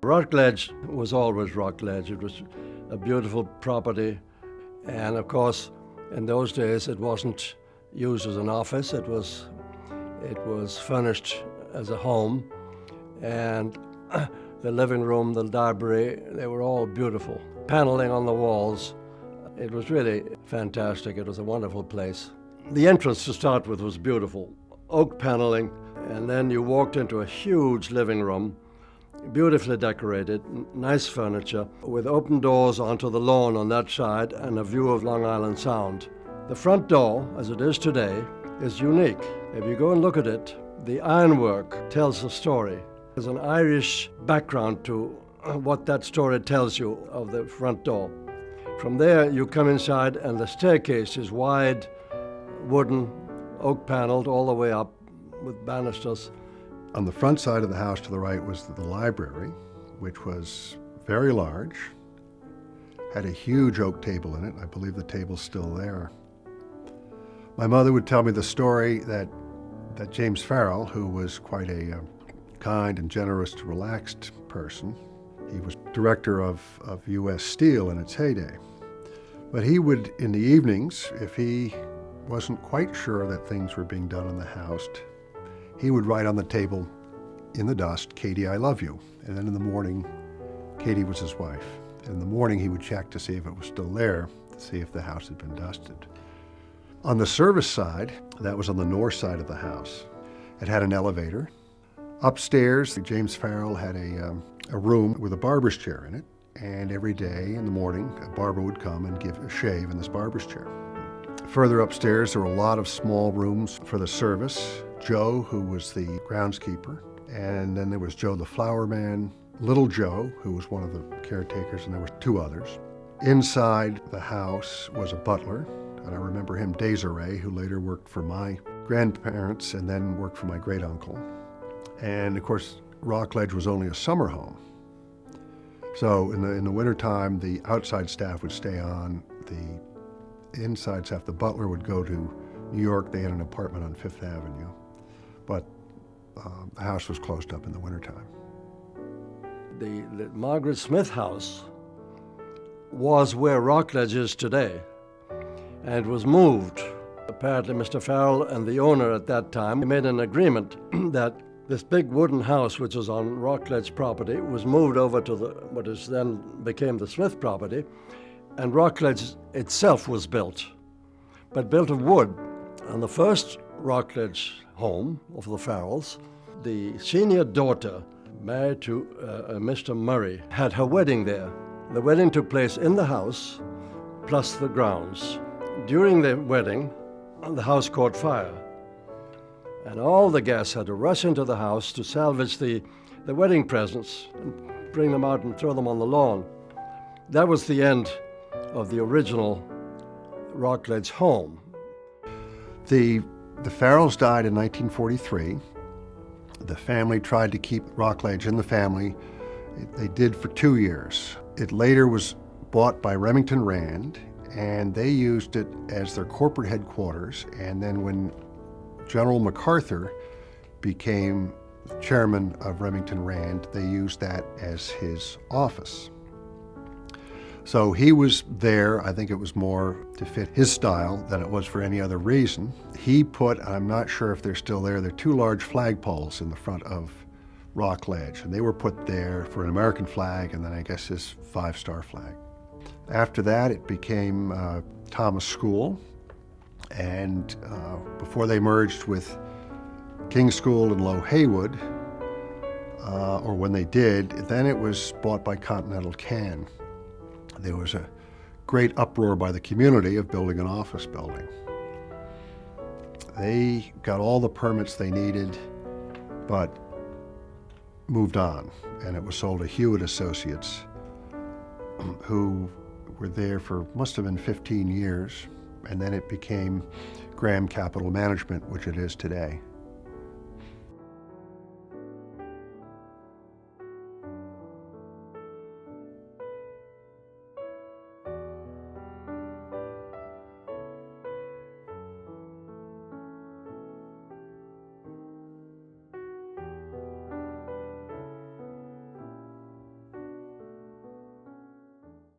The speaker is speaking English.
Rockledge was always Rockledge. It was a beautiful property, and of course, in those days, it wasn't used as an office. It was furnished as a home, and the living room, the library, they were all beautiful. Paneling on the walls, it was really fantastic. It was a wonderful place. The entrance to start with was beautiful. Oak paneling, and then you walked into a huge living room, beautifully decorated, nice furniture, with open doors onto the lawn on that side and a view of Long Island Sound. The front door, as it is today, is unique. If you go and look at it, the ironwork tells a story. There's an Irish background to what that story tells you of the front door. From there, you come inside, and the staircase is wide, wooden, oak paneled all the way up with banisters. On the front side of the house to the right was the library, which was very large, had a huge oak table in it. I believe the table's still there. My mother would tell me the story that James Farrell, who was quite a kind and generous, relaxed person, he was director of U.S. Steel in its heyday. But he would, in the evenings, if he wasn't quite sure that things were being done in the house, he would write on the table in the dust, "Katie, I love you." And then in the morning, Katie was his wife. And in the morning, he would check to see if it was still there, to see if the house had been dusted. On the service side, that was on the north side of the house. It had an elevator. Upstairs, James Farrell had a room with a barber's chair in it. And every day in the morning, a barber would come and give a shave in this barber's chair. Further upstairs, there were a lot of small rooms for the service. Joe, who was the groundskeeper, and then there was Joe the flower man, Little Joe, who was one of the caretakers, and there were two others. Inside the house was a butler, and I remember him, Desiree, who later worked for my grandparents and then worked for my great-uncle. And of course, Rockledge was only a summer home. So in the wintertime, the outside staff would stay on. The inside staff, the butler would go to New York. They had an apartment on Fifth Avenue. But the house was closed up in the wintertime. The Margaret Smith house was where Rockledge is today, and was moved. Apparently Mr. Farrell and the owner at that time made an agreement that this big wooden house, which was on Rockledge property, was moved over to what is then became the Smith property, and Rockledge itself was built, but built of wood. And the first Rockledge home of the Farrells, the senior daughter, married to Mr. Murray, had her wedding there. The wedding took place in the house, plus the grounds. During the wedding, the house caught fire, and all the guests had to rush into the house to salvage the wedding presents and bring them out and throw them on the lawn. That was the end of the original Rockledge home. The Farrells died in 1943. The family tried to keep Rockledge in the family. They did for 2 years. It later was bought by Remington Rand, and they used it as their corporate headquarters. And then when General MacArthur became chairman of Remington Rand, they used that as his office. So he was there. I think it was more to fit his style than it was for any other reason. He put, I'm not sure if they're still there, they're two large flagpoles in the front of Rockledge, and they were put there for an American flag and then I guess his 5-star flag. After that, it became Thomas School, and before they merged with King's School and Low Haywood, or when they did, then it was bought by Continental Can. There was a great uproar by the community of building an office building. They got all the permits they needed, but moved on, and it was sold to Hewitt Associates, who were there for, must have been 15 years, and then it became Graham Capital Management, which it is today.